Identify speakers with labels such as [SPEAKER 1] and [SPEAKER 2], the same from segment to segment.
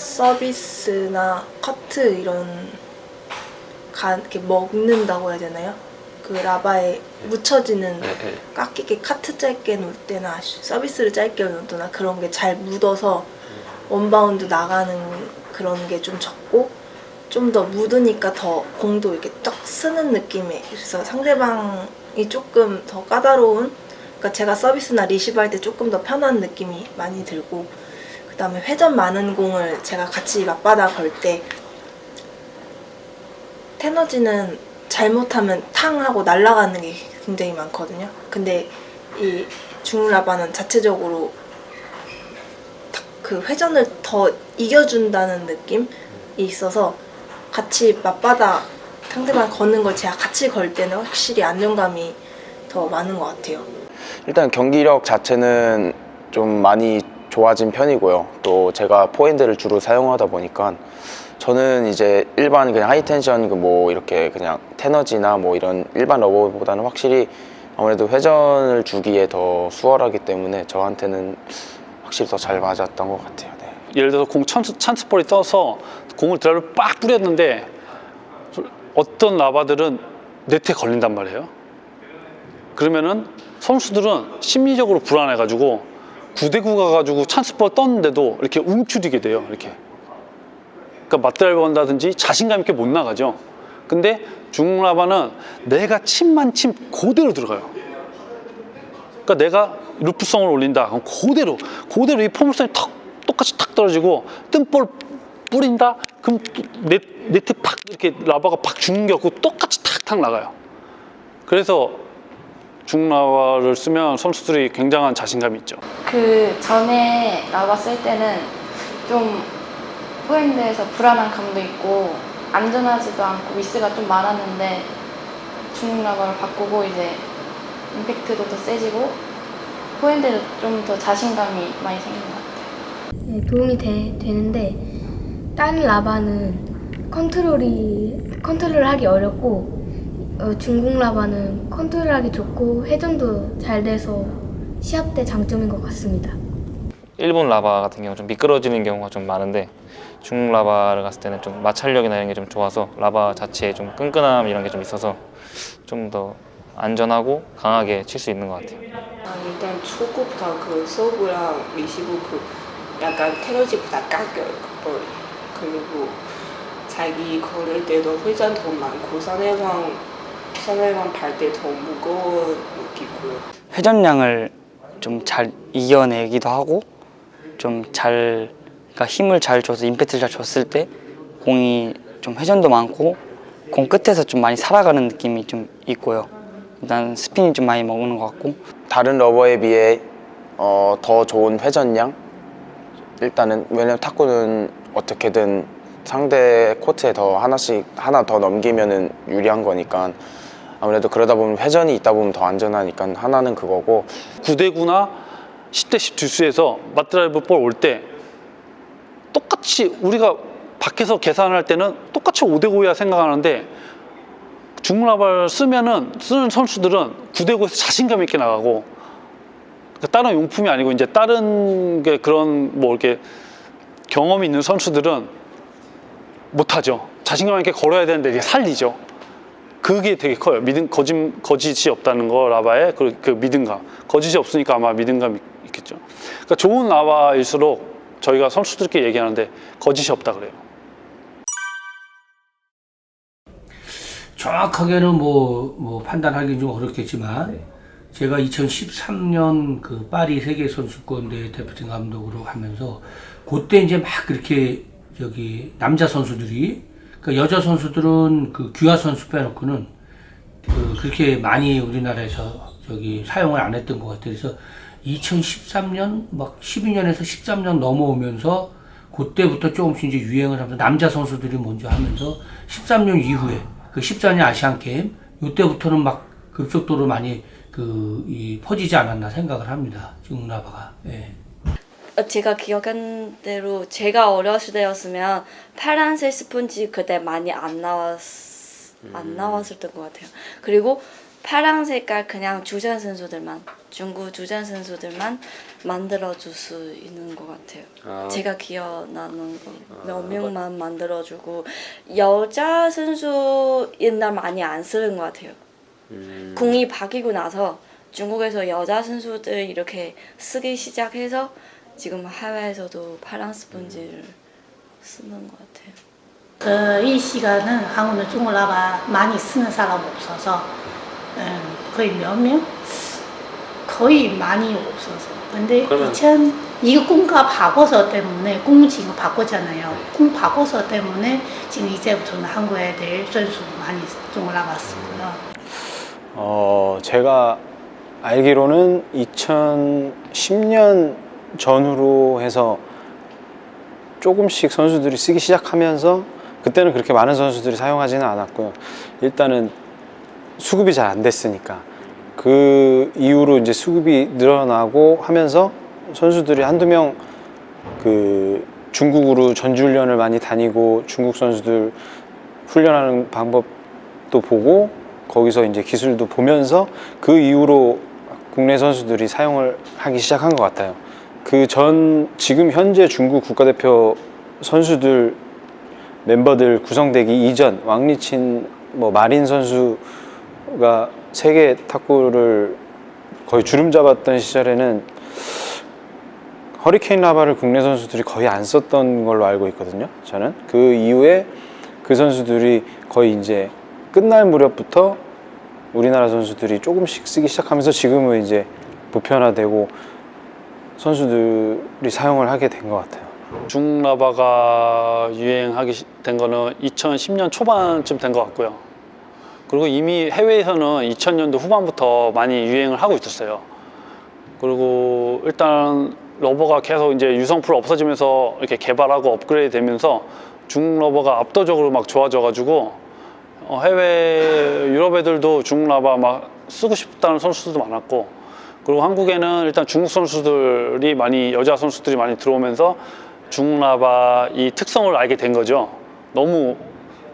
[SPEAKER 1] 서비스나 커트 이런 이렇게 먹는다고 해야 되나요? 그 라바에 묻혀지는 깎이게 카트 짧게 놓을 때나 서비스를 짧게 놓을 때나 그런 게 잘 묻어서 원바운드 나가는 그런 게 좀 적고 좀 더 묻으니까 더 공도 이렇게 딱 쓰는 느낌이. 그래서 상대방이 조금 더 까다로운, 그러니까 제가 서비스나 리시브 할 때 조금 더 편한 느낌이 많이 들고, 그 다음에 회전 많은 공을 제가 같이 맞받아 걸 때 테너지는 잘못하면 탕 하고 날아가는 게 굉장히 많거든요. 근데 이 중라바는 자체적으로 그 회전을 더 이겨준다는 느낌이 있어서 같이 맞받아 상대방 거는 걸 제가 같이 걸 때는 확실히 안정감이 더 많은 것 같아요.
[SPEAKER 2] 일단 경기력 자체는 좀 많이 좋아진 편이고요. 또 제가 포핸드를 주로 사용하다 보니까 저는 이제 일반 그냥 하이텐션 뭐 이렇게 그냥 테너지나 뭐 이런 일반 러버보다는 확실히 아무래도 회전을 주기에 더 수월하기 때문에 저한테는 확실히 더 잘 맞았던 것 같아요. 네.
[SPEAKER 3] 예를 들어서 공 찬스볼이 떠서 공을 드라이브를 빡 뿌렸는데 어떤 라바들은 네트에 걸린단 말이에요. 그러면은 선수들은 심리적으로 불안해가지고 9대9 가가지고 찬스볼 떴는데도 이렇게 움츠리게 돼요. 이렇게. 그러니까 맞드라이브 한다든지 자신감 있게 못 나가죠. 근데 중라바는 내가 침만 침 그대로 들어가요. 그러니까 내가 루프성을 올린다. 그럼 그대로 이 포물선이 똑같이 탁 떨어지고 뜬볼 뿌린다. 그럼 네트 팍 이렇게 라바가 팍 죽는 게 없고 똑같이 탁탁 나가요. 그래서 중라바를 쓰면 선수들이 굉장한 자신감이 있죠.
[SPEAKER 4] 그 전에 라바 쓸 때는 좀 포핸드에서 불안한 감도 있고 안전하지도 않고 미스가 좀 많았는데 중국 라바를 바꾸고 이제 임팩트도 더 세지고 포핸드도 좀 더 자신감이 많이 생긴 것 같아요.
[SPEAKER 5] 네, 도움이 되는데 다른 라바는 컨트롤을 하기 어렵고 중국 라바는 컨트롤하기 좋고 회전도 잘 돼서 시합 때 장점인 것 같습니다.
[SPEAKER 6] 일본 라바 같은 경우 좀 미끄러지는 경우가 좀 많은데 중국 라바를 갔을 때는 좀 마찰력이나 이런 게 좀 좋아서 라바 자체에 좀 끈끈함 이런 게 좀 있어서 좀 더 안전하고 강하게 칠 수 있는 것 같아요.
[SPEAKER 7] 일단 초구부터 그 서브랑 리시브 그 약간 테너지보다 깎여요. 그리고 자기 걸을 때도 회전 더 많고 상대방 발 때 더 무거운 느끼고요.
[SPEAKER 8] 회전량을 좀 잘 이겨내기도 하고 좀 그러니까 힘을 잘 줘서 임팩트를 잘 줬을 때 공이 좀 회전도 많고 공 끝에서 좀 많이 살아가는 느낌이 좀 있고요. 일단 스핀이 좀 많이 먹는 것 같고
[SPEAKER 2] 다른 러버에 비해 더 좋은 회전량? 일단은 왜냐면 탁구는 어떻게든 상대 코트에 하나 더 넘기면은 유리한 거니까 아무래도 그러다 보면 회전이 있다 보면 더 안전하니까 하나는 그거고
[SPEAKER 3] 9대9나 10대10 듀스에서 맞드라이브 볼 올 때 똑같이 우리가 밖에서 계산할 때는 똑같이 5대5야 생각하는데 중라바를 쓰는 선수들은 9대9에서 자신감 있게 나가고 그러니까 다른 용품이 아니고 이제 다른 게 그런 뭐 이렇게 경험이 있는 선수들은 못하죠. 자신감 있게 걸어야 되는데 이게 살리죠. 그게 되게 커요. 거짓이 없다는 거 라바에 그 믿음감. 거짓이 없으니까 아마 믿음감이 있겠죠. 그러니까 좋은 라바일수록 저희가 선수들끼리 얘기하는데 거짓이 없다 그래요.
[SPEAKER 9] 정확하게는 뭐 판단하기 좀 어렵겠지만 제가 2013년 그 파리 세계 선수권대회 대표팀 감독으로 하면서 그때 이제 막 그렇게 남자 선수들이 그러니까 여자 선수들은 그 귀화 선수 빼놓고는 그렇게 많이 우리나라에서 사용을 안 했던 것 같아요. 그래서 2013년 막 12년에서 13년 넘어오면서 그때부터 조금씩 이제 유행을 하면서 남자 선수들이 먼저 하면서 13년 이후에 그 14년 아시안 게임 이때부터는 막 급속도로 많이 퍼지지 않았나 생각을 합니다. 중국 라바가. 예.
[SPEAKER 10] 제가 기억한 대로 제가 어렸을 때였으면 파란색 스펀지 그때 많이 안 나왔었던 것 같아요. 그리고 파란 색깔 그냥 주전 선수들만 중국 주전 선수들만 만들어줄 수 있는 것 같아요. 제가 기억나는 거 몇 명만 만들어주고 여자 선수 옛날 많이 안 쓰는 것 같아요. 공이 바뀌고 나서 중국에서 여자 선수들 이렇게 쓰기 시작해서 지금 해외에서도 파란 스펀지를 쓰는 것 같아요.
[SPEAKER 11] 이 시간은 한국은 중국 라바 많이 쓰는 사람 없어서 거의 몇 명? 거의 많이 없어서. 근데 이거 공가 바꿔서 때문에 공 지금 바꿨잖아요. 공 바꿔서 때문에 지금 이제부터는 한국 애들 선수 많이 중국 라바 쓰고요.
[SPEAKER 12] 제가 알기로는 2010년 전후로 해서 조금씩 선수들이 쓰기 시작하면서 그때는 그렇게 많은 선수들이 사용하지는 않았고요. 일단은 수급이 잘 안 됐으니까 그 이후로 이제 수급이 늘어나고 하면서 선수들이 한두 명 그 중국으로 전지훈련을 많이 다니고 중국 선수들 훈련하는 방법도 보고 거기서 이제 기술도 보면서 그 이후로 국내 선수들이 사용을 하기 시작한 것 같아요. 지금 현재 중국 국가대표 선수들 멤버들 구성되기 이전 왕리친 마린 선수가 세계 탁구를 거의 주름 잡았던 시절에는 허리케인 라바를 국내 선수들이 거의 안 썼던 걸로 알고 있거든요. 저는 그 이후에 그 선수들이 거의 이제 끝날 무렵부터 우리나라 선수들이 조금씩 쓰기 시작하면서 지금은 이제 보편화되고 선수들이 사용을 하게 된 것 같아요.
[SPEAKER 3] 중국 라바가 유행하게 된 거는 2010년 초반쯤 된 것 같고요. 그리고 이미 해외에서는 2000년도 후반부터 많이 유행을 하고 있었어요. 그리고 일단 러버가 계속 이제 유성풀 없어지면서 이렇게 개발하고 업그레이드 되면서 중국 러버가 압도적으로 막 좋아져가지고 해외 유럽 애들도 중국 라바 막 쓰고 싶다는 선수들도 많았고, 그리고 한국에는 일단 중국 선수들이 여자 선수들이 많이 들어오면서 중국 라바 이 특성을 알게 된 거죠. 너무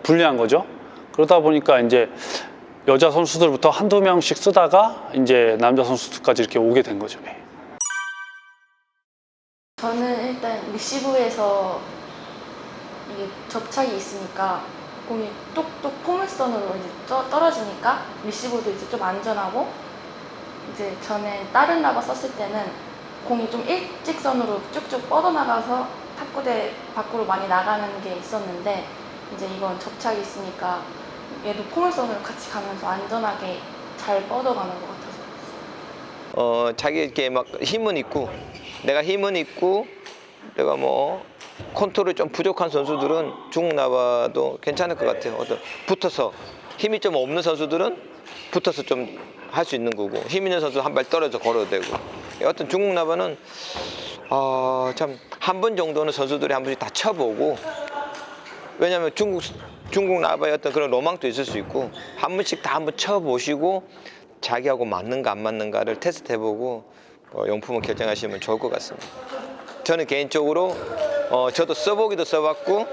[SPEAKER 3] 불리한 거죠. 그러다 보니까 이제 여자 선수들부터 한두 명씩 쓰다가 이제 남자 선수들까지 이렇게 오게 된 거죠.
[SPEAKER 4] 저는 일단 리시브에서 이게 접착이 있으니까 공이 뚝뚝 포물선으로 이제 떨어지니까 리시브도 이제 좀 안전하고, 이제 전에 다른 라바 썼을 때는 공이 좀 일직선으로 쭉쭉 뻗어나가서 탁구대 밖으로 많이 나가는 게 있었는데, 이제 이건 접착이 있으니까 얘도 포물선으로 같이 가면서 안전하게 잘 뻗어가는 것 같아서.
[SPEAKER 13] 자기 이렇게 막 힘은 있고, 내가 컨트롤이 좀 부족한 선수들은 중국 라바도 괜찮을 것 같아요. 붙어서 힘이 좀 없는 선수들은 붙어서 좀 할 수 있는 거고, 힘 있는 선수 한 발 떨어져 걸어도 되고. 어떤 중국 라바는 참 한 번 정도는 선수들이 한 번씩 다 쳐보고, 왜냐하면 중국 라바의 어떤 그런 로망도 있을 수 있고, 한 번씩 다 한번 쳐보시고 자기하고 맞는가 안 맞는가를 테스트해보고 용품을 결정하시면 좋을 것 같습니다. 저는 개인적으로 저도 써보기도 써봤고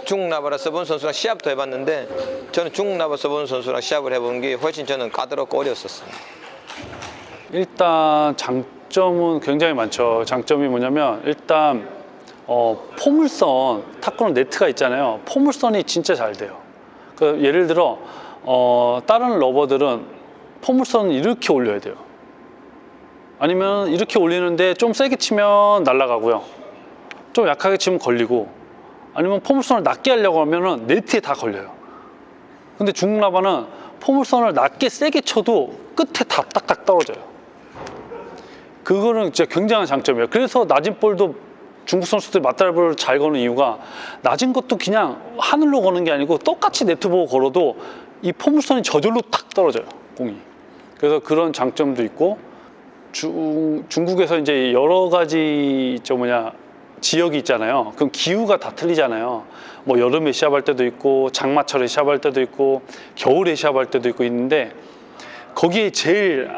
[SPEAKER 13] 중국 라바를 써본 선수랑 시합도 해봤는데, 저는 중국 라바 써본 선수랑 시합을 해본 게 훨씬 저는 까다롭고 어려웠었습니다.
[SPEAKER 3] 일단 장점은 굉장히 많죠. 장점이 뭐냐면 일단 포물선, 탁구는 네트가 있잖아요. 포물선이 진짜 잘 돼요. 예를 들어 다른 러버들은 포물선을 이렇게 올려야 돼요. 아니면 이렇게 올리는데 좀 세게 치면 날아가고요, 좀 약하게 치면 걸리고, 아니면 포물선을 낮게 하려고 하면은 네트에 다 걸려요. 근데 중국 라바는 포물선을 낮게 세게 쳐도 끝에 다 딱딱 떨어져요. 그거는 진짜 굉장한 장점이에요. 그래서 낮은 볼도 중국 선수들이 맞달볼을 잘 거는 이유가, 낮은 것도 그냥 하늘로 거는 게 아니고 똑같이 네트 보고 걸어도 이 포물선이 저절로 딱 떨어져요, 공이. 그래서 그런 장점도 있고, 중국에서 이제 여러 가지 지역이 있잖아요. 그럼 기후가 다 틀리잖아요. 뭐 여름에 시합할 때도 있고, 장마철에 시합할 때도 있고, 겨울에 시합할 때도 있고 있는데, 거기에 제일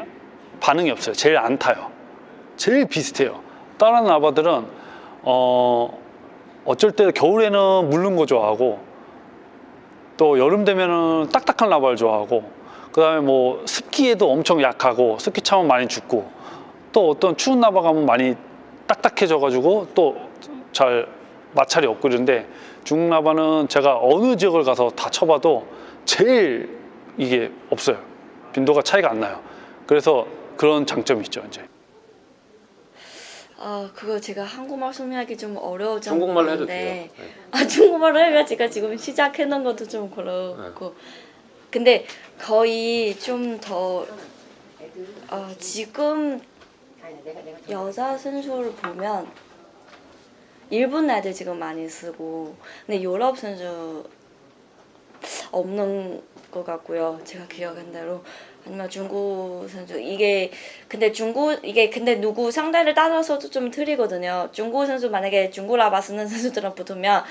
[SPEAKER 3] 반응이 없어요. 제일 안 타요. 제일 비슷해요. 다른 라바들은 어쩔 때 겨울에는 물른 거 좋아하고, 또 여름 되면은 딱딱한 라바를 좋아하고, 그 다음에 뭐 습기에도 엄청 약하고 습기 차면 많이 죽고, 또 어떤 추운 라바 가면 많이 딱딱해져 가지고 또 잘 마찰이 없고 이런데, 중국 라바는 제가 어느 지역을 가서 다 쳐봐도 제일 이게 없어요. 빈도가 차이가 안 나요. 그래서 그런 장점이 있죠. 이제
[SPEAKER 10] 그거 제가 한국말 설명하기 좀 어려워서
[SPEAKER 14] 중국말로 해도 돼요. 네.
[SPEAKER 10] 중국말로 해가 제가 지금 시작해놓은 것도 좀 그렇고 근데 거의 좀 더 지금 여자 선수를 보면 일본 애들 지금 많이 쓰고, 근데 유럽 선수 없는 것 같고요. 제가 기억한 대로. 아니면 중국 선수 근데 누구 상대를 따라서도 좀 틀리거든요. 중국 선수 만약에 중국 라바 쓰는 선수들랑 붙으면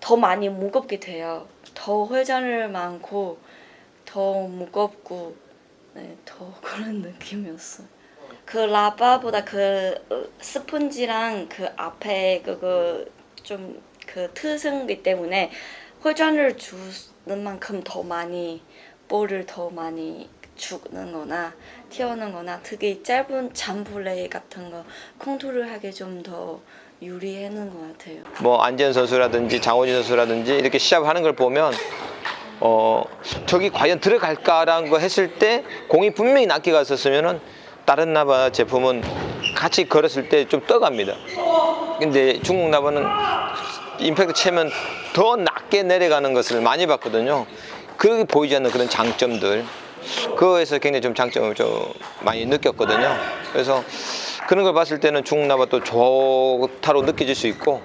[SPEAKER 10] 더 많이 무겁게 돼요. 더 회전을 많고 더 무겁고 더 그런 느낌이었어요. 그 라바보다 그 스펀지랑 그 앞에 좀 그 특성이기 때문에 회전을 주는 만큼 더 많이 볼을 더 많이 주는 거나 튀어오는 거나 특히 짧은 잠플레이 같은 거 컨트롤하기 좀 더 유리하는 것 같아요.
[SPEAKER 13] 뭐 안재현 선수라든지 장호진 선수라든지 이렇게 시합하는 걸 보면 저기 과연 들어갈까라는 거 했을 때 공이 분명히 낮게 갔었으면은 다른 라바 제품은 같이 걸었을 때 좀 떠갑니다. 근데 중국 라바는 임팩트 채면 더 낮게 내려가는 것을 많이 봤거든요. 그렇게 보이지 않는 그런 장점들, 그거에서 굉장히 좀 장점을 좀 많이 느꼈거든요. 그래서 그런 걸 봤을 때는 중국 라바 또 좋다로 느껴질 수 있고,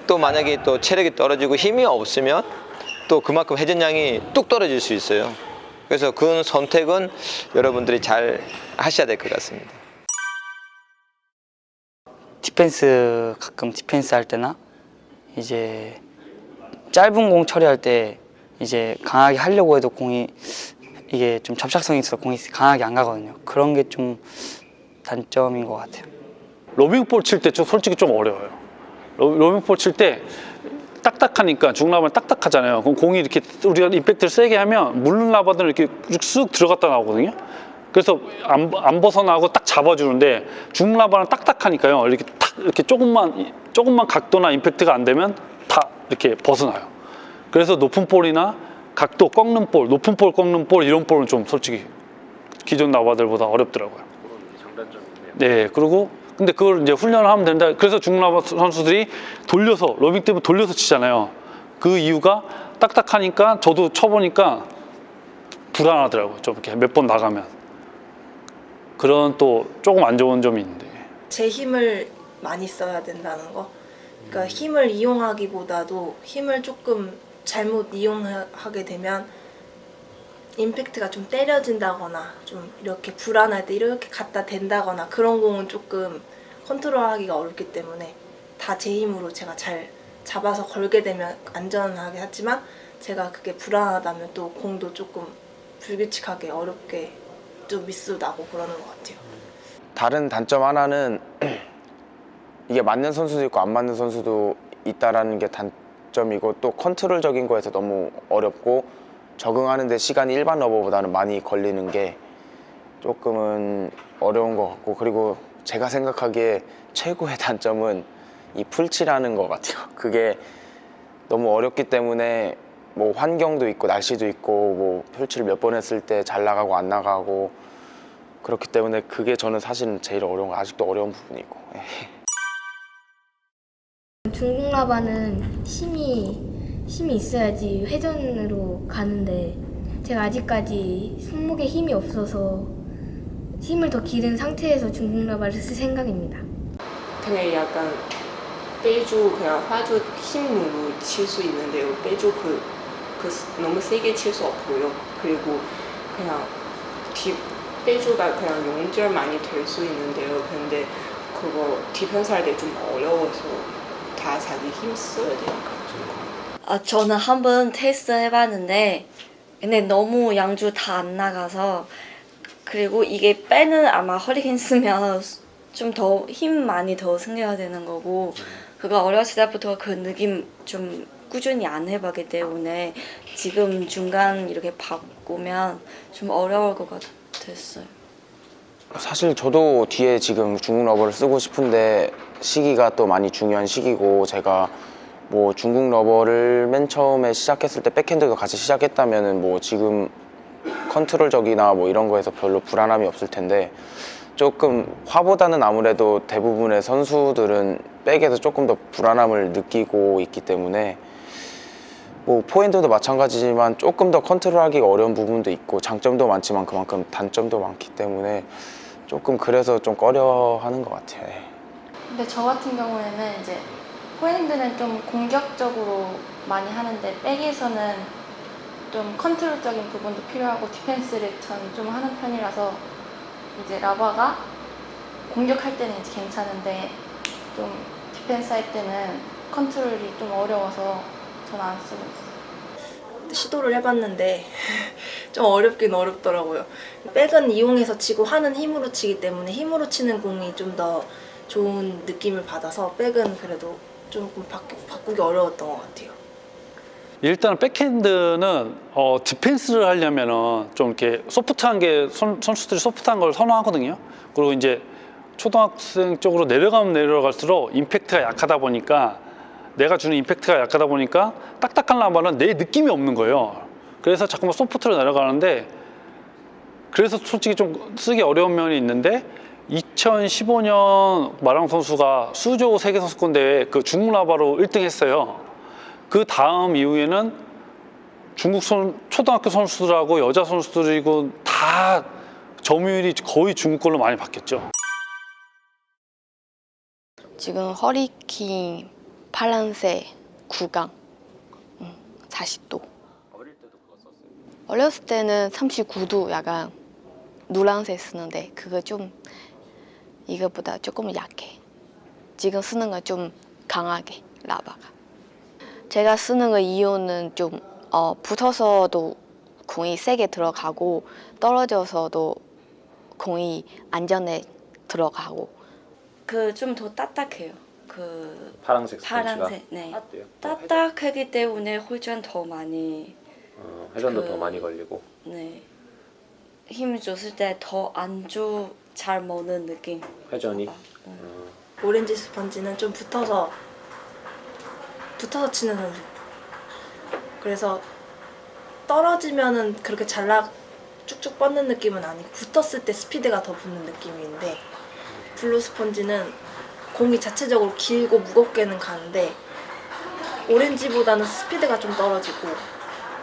[SPEAKER 13] 또 만약에 또 체력이 떨어지고 힘이 없으면 또 그만큼 회전량이 뚝 떨어질 수 있어요. 그래서 그 선택은 여러분들이 잘 하셔야 될 것 같습니다.
[SPEAKER 8] 가끔 디펜스 할 때나 이제 짧은 공 처리할 때 이제 강하게 하려고 해도 공이 이게 좀 접착성이 있어서 공이 강하게 안 가거든요. 그런 게 좀 단점인 것 같아요.
[SPEAKER 3] 로빙볼 칠 때 솔직히 좀 어려워요. 로빙볼 칠 때 딱딱하니까, 중국 라바는 딱딱하잖아요. 그럼 공이 이렇게 우리가 임팩트를 세게 하면 물른 라바들은 이렇게 쑥 들어갔다 나오거든요. 그래서 안 벗어나고 딱 잡아주는데, 중국 라바는 딱딱하니까요. 이렇게 조금만 각도나 임팩트가 안 되면 다 이렇게 벗어나요. 그래서 높은 볼이나 각도 꺾는 볼, 높은 볼 꺾는 볼, 이런 볼은 좀 솔직히 기존 라바들보다 어렵더라고요. 네, 그리고 근데 그걸 이제 훈련을 하면 된다. 그래서 중국 라바 선수들이 돌려서, 로빙 때문에 돌려서 치잖아요. 그 이유가 딱딱하니까, 저도 쳐보니까 불안하더라고요. 좀 이렇게 몇 번 나가면. 그런 또 조금 안 좋은 점이 있는데.
[SPEAKER 1] 제 힘을 많이 써야 된다는 거. 그러니까 힘을 이용하기보다도 힘을 조금 잘못 이용하게 되면 임팩트가 좀 때려진다거나 좀 이렇게 불안할 때 이렇게 갖다 댄다거나 그런 공은 조금 컨트롤하기가 어렵기 때문에 다 제 힘으로 제가 잘 잡아서 걸게 되면 안전하게 하지만, 제가 그게 불안하다면 또 공도 조금 불규칙하게 어렵게 좀 미스도 나고 그러는 것 같아요.
[SPEAKER 2] 다른 단점 하나는 이게 맞는 선수도 있고 안 맞는 선수도 있다라는 게 단점이고, 또 컨트롤적인 거에서 너무 어렵고 적응하는 데 시간이 일반 러버보다는 많이 걸리는 게 조금은 어려운 것 같고, 그리고 제가 생각하기에 최고의 단점은 이 풀칠하는 것 같아요. 그게 너무 어렵기 때문에 뭐 환경도 있고 날씨도 있고 뭐 풀칠 몇 번 했을 때 잘 나가고 안 나가고 그렇기 때문에 그게 저는 사실은 제일 어려운 거, 아직도 어려운 부분이고.
[SPEAKER 5] 중국 라바는 힘이 있어야지 회전으로 가는데, 제가 아직까지 손목에 힘이 없어서 힘을 더 기른 상태에서 중국 라바를 쓸 생각입니다.
[SPEAKER 7] 그냥 약간 빼주 그냥 화주 힘으로 칠 수 있는데요. 빼주 너무 세게 칠 수 없고요. 그리고 그냥 빼주가 그냥 용절 많이 될 수 있는데요. 근데 그거 디펜스 할 때 좀 어려워서 다 자기 힘 써야 되니까.
[SPEAKER 10] 저는 한번 테스트 해봤는데 근데 너무 양주 다 안 나가서, 그리고 이게 빼는 아마 허리케인 쓰면 좀 더 힘 많이 더 생겨야 되는 거고, 그거 어렸을 때부터 그 느낌 좀 꾸준히 안 해봤기 때문에 지금 중간 이렇게 바꾸면 좀 어려울 것 같았어요.
[SPEAKER 2] 사실 저도 뒤에 지금 중국 러버를 쓰고 싶은데 시기가 또 많이 중요한 시기고, 제가 뭐 중국 러버를 맨 처음에 시작했을 때 백핸드도 같이 시작했다면은 뭐 지금 컨트롤적이나 뭐 이런 거에서 별로 불안함이 없을 텐데, 조금 화보다는 아무래도 대부분의 선수들은 백에서 조금 더 불안함을 느끼고 있기 때문에, 뭐 포핸드도 마찬가지지만 조금 더 컨트롤하기가 어려운 부분도 있고 장점도 많지만 그만큼 단점도 많기 때문에 조금 그래서 좀 꺼려하는 것 같아요.
[SPEAKER 4] 근데 저 같은 경우에는 이제 포핸드는 좀 공격적으로 많이 하는데 백에서는 좀 컨트롤적인 부분도 필요하고 디펜스 리턴 좀 하는 편이라서 이제 라바가 공격할 때는 이제 괜찮은데 좀 디펜스 할 때는 컨트롤이 좀 어려워서 저는 안 쓰고 있어요.
[SPEAKER 1] 시도를 해봤는데 좀 어렵긴 어렵더라고요. 백은 이용해서 치고 하는 힘으로 치기 때문에 힘으로 치는 공이 좀 더 좋은 느낌을 받아서 백은 그래도 조금 바꾸기 어려웠던 것 같아요.
[SPEAKER 3] 일단 백핸드는 디펜스를 하려면은 좀 이렇게 소프트한 게 선수들이 소프트한 걸 선호하거든요. 그리고 이제 초등학생 쪽으로 내려가면 내려갈수록 임팩트가 약하다 보니까, 내가 주는 임팩트가 약하다 보니까 딱딱한 라바는 내 느낌이 없는 거예요. 그래서 자꾸만 소프트로 내려가는데, 그래서 솔직히 좀 쓰기 어려운 면이 있는데, 2015년 마랑 선수가 수조 세계선수권대회 그 중국 라바로 1등 했어요. 그 다음 이후에는 중국 초등학교 선수들하고 여자 선수들이고 다 점유율이 거의 중국 걸로 많이 바뀌었죠.
[SPEAKER 5] 지금 허리킹 파란색 구강 40도.
[SPEAKER 2] 어릴 때도 그거 썼어요?
[SPEAKER 5] 어렸을 때는 39도 약간 노란색 쓰는데 그거 좀 이거보다 조금 약해. 지금 쓰는 건 좀 강하게 라바가. 제가 쓰는 거 이유는 좀 붙어서도 공이 세게 들어가고 떨어져서도 공이 안전에 들어가고.
[SPEAKER 10] 그 좀 더 딱딱해요. 그
[SPEAKER 2] 파란색
[SPEAKER 10] 파란색, 네. 딱딱하기 때문에 회전 더 많이.
[SPEAKER 2] 회전도
[SPEAKER 10] 그-
[SPEAKER 2] 더 많이 걸리고.
[SPEAKER 10] 네. 힘 줬을 때 더 안주 잘 먹는 느낌.
[SPEAKER 2] 회전이.
[SPEAKER 1] 오렌지 스펀지는 좀 붙어서 치는 선수. 그래서 떨어지면은 그렇게 쭉쭉 뻗는 느낌은 아니고 붙었을 때 스피드가 더 붙는 느낌인데, 블루 스펀지는 공이 자체적으로 길고 무겁게는 가는데 오렌지보다는 스피드가 좀 떨어지고,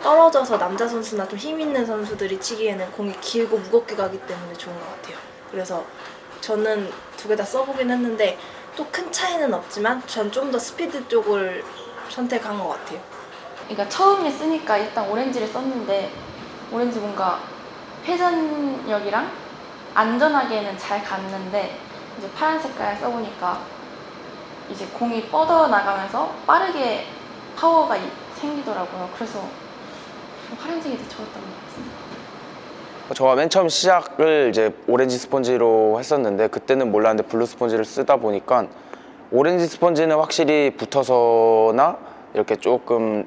[SPEAKER 1] 떨어져서 남자 선수나 좀 힘 있는 선수들이 치기에는 공이 길고 무겁게 가기 때문에 좋은 것 같아요. 그래서 저는 두 개 다 써보긴 했는데 또 큰 차이는 없지만 전 좀 더 스피드 쪽을 선택한 것 같아요.
[SPEAKER 4] 그러니까 처음에 쓰니까 일단 오렌지를 썼는데 오렌지 뭔가 회전력이랑 안전하게는 잘 갔는데, 이제 파란 색깔 써보니까 이제 공이 뻗어 나가면서 빠르게 파워가 생기더라고요. 그래서 파란색이 더 좋았던 것 같습니다.
[SPEAKER 2] 저가 맨 처음 시작을 이제 오렌지 스펀지로 했었는데, 그때는 몰랐는데 블루 스펀지를 쓰다 보니까 오렌지 스펀지는 확실히 붙어서나 이렇게 조금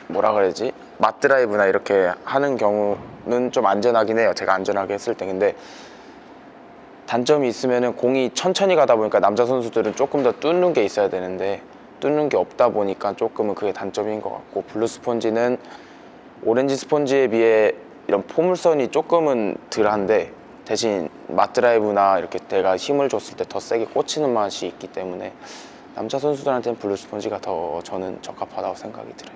[SPEAKER 2] 뭐라 그래야지, 맞드라이브나 이렇게 하는 경우는 좀 안전하긴 해요. 제가 안전하게 했을 때. 근데 단점이 있으면은 공이 천천히 가다 보니까 남자 선수들은 조금 더 뚫는 게 있어야 되는데 뚫는 게 없다 보니까 조금은 그게 단점인 것 같고, 블루 스펀지는 오렌지 스펀지에 비해 이런 포물선이 조금은 덜한데 대신 맞드라이브나 이렇게 내가 힘을 줬을 때 더 세게 꽂히는 맛이 있기 때문에 남자 선수들한테는 블루 스펀지가 더 저는 적합하다고 생각이 들어요.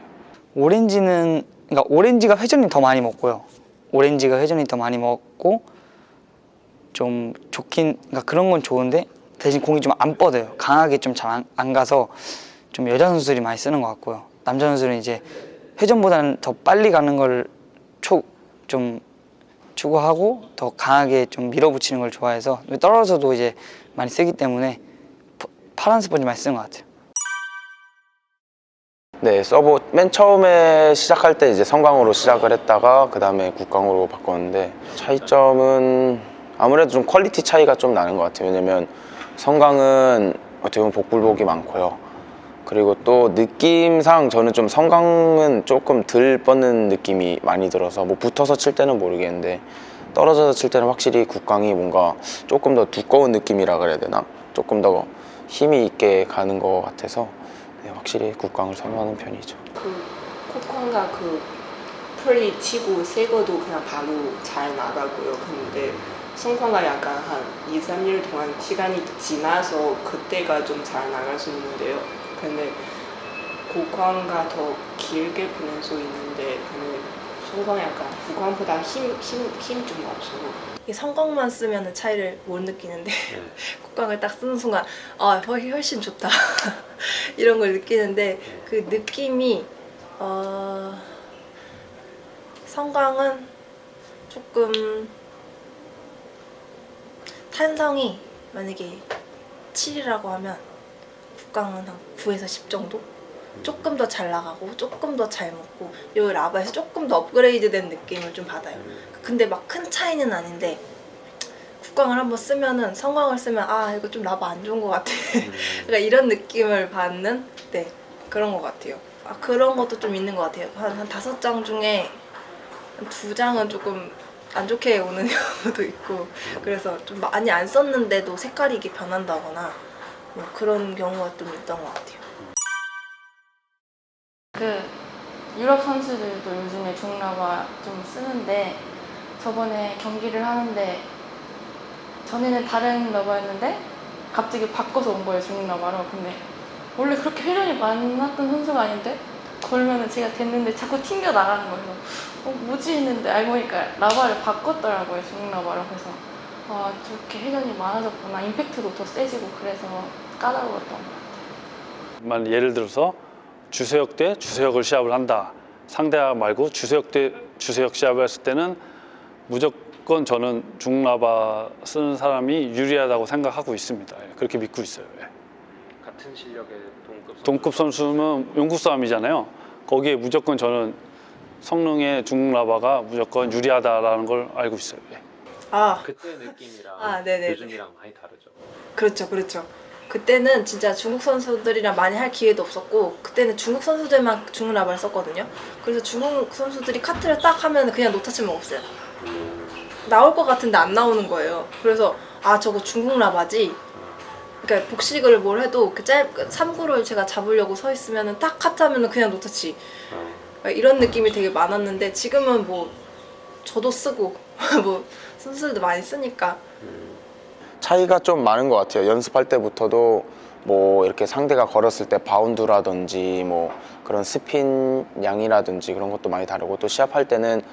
[SPEAKER 8] 오렌지는, 그러니까 오렌지가 회전이 더 많이 먹고요. 오렌지가 회전이 더 많이 먹고 좀 좋긴, 그러니까 그런 건 좋은데 대신 공이 좀 안 뻗어요. 강하게 좀 잘 안 가서 좀 여자 선수들이 많이 쓰는 것 같고요. 남자 선수들은 이제 회전보다는 더 빨리 가는 걸 좀 추구하고 더 강하게 좀 밀어붙이는 걸 좋아해서 떨어져도 이제 많이 쓰기 때문에 파란 스펀지 많이 쓰는 것 같아요.
[SPEAKER 2] 네, 맨 처음에 시작할 때 이제 성강으로 시작을 했다가 그 다음에 국강으로 바꿨는데, 차이점은 아무래도 좀 퀄리티 차이가 좀 나는 것 같아요. 왜냐면 성강은 어떻게 보면 복불복이 많고요. 그리고 또 느낌상 저는 좀 성광은 조금 덜 뻗는 느낌이 많이 들어서 뭐 붙어서 칠 때는 모르겠는데 떨어져서 칠 때는 확실히 국광이 뭔가 조금 더 두꺼운 느낌이라 그래야 되나? 조금 더 힘이 있게 가는 것 같아서 네, 확실히 국광을 선호하는 편이죠.
[SPEAKER 7] 그 코콘가 그 풀이 치고 새 거도 그냥 바로 잘 나가고요. 근데 성광가 약간 한 2, 3일 동안 시간이 지나서 그때가 좀 잘 나갈 수 있는데요. 근데 국광가 더 길게 보낼 수 있는데 근데 성광 약간 국광보다 힘 좀 없어요.
[SPEAKER 1] 이 성광만 쓰면 차이를 못 느끼는데 국광을 딱 쓰는 순간 아 훨씬 좋다 이런 걸 느끼는데 그 느낌이 성광은 조금 탄성이 만약에 7이라고 하면 국광은 한 9에서 10 정도? 조금 더 잘 나가고 조금 더 잘 먹고 요 라바에서 조금 더 업그레이드 된 느낌을 좀 받아요. 근데 막 큰 차이는 아닌데 국광을 한번 쓰면은 성광을 쓰면 아 이거 좀 라바 안 좋은 것 같아 그러니까 이런 느낌을 받는 네 그런 것 같아요. 아 그런 것도 좀 있는 것 같아요. 한 5장 중에 한 2장은 조금 안 좋게 오는 경우도 있고 그래서 좀 많이 안 썼는데도 색깔이 이게 변한다거나 뭐 그런 경우가 좀 있던 것 같아요.
[SPEAKER 4] 그 유럽 선수들도 요즘에 중라바 좀 쓰는데 저번에 경기를 하는데 전에는 다른 러버였는데 갑자기 바꿔서 온 거예요, 중라바로. 근데 원래 그렇게 회전이 많았던 선수가 아닌데 걸면은 제가 됐는데 자꾸 튕겨 나가는 거예요. 뭐지 했는데 알고 보니까 라바를 바꿨더라고요, 중라바로. 그래서 아 저렇게 회전이 많아졌구나, 임팩트도 더 세지고 그래서 까다로웠던 것 같아요.
[SPEAKER 3] 예를 들어서 주세혁 대 주세혁을 시합을 한다. 상대가 말고 주세혁 대 주세혁 시합을 했을 때는 무조건 저는 중라바 쓰는 사람이 유리하다고 생각하고 있습니다. 그렇게 믿고 있어요.
[SPEAKER 12] 같은 실력의
[SPEAKER 3] 동급 선수는 용구 싸움이잖아요. 거기에 무조건 저는 성능의 중라바가 무조건 유리하다라는 걸 알고 있어요.
[SPEAKER 1] 아
[SPEAKER 12] 그때 느낌이랑
[SPEAKER 1] 네네.
[SPEAKER 12] 요즘이랑 많이 다르죠.
[SPEAKER 1] 그렇죠. 그때는 진짜 중국 선수들이랑 많이 할 기회도 없었고 그때는 중국 선수들만 중라바를 썼거든요. 그래서 중국 선수들이 카트를 딱 하면 그냥 노타치면 없어요. 나올 것 같은데 안 나오는 거예요. 그래서 아 저거 중국 라바지. 그러니까 복식을 뭘 해도 그 3구를 제가 잡으려고 서 있으면 딱 카트하면 그냥 노타치. 이런 느낌이 되게 많았는데 지금은 뭐 저도 쓰고 뭐 선수들도 많이 쓰니까
[SPEAKER 2] 차이가 좀 많은 것 같아요. 연습할 때부터도 뭐 이렇게 상대가 걸었을 때 바운드라든지 뭐 그런 스핀 양이라든지 그런 것도 많이 다르고 또 시합할 때는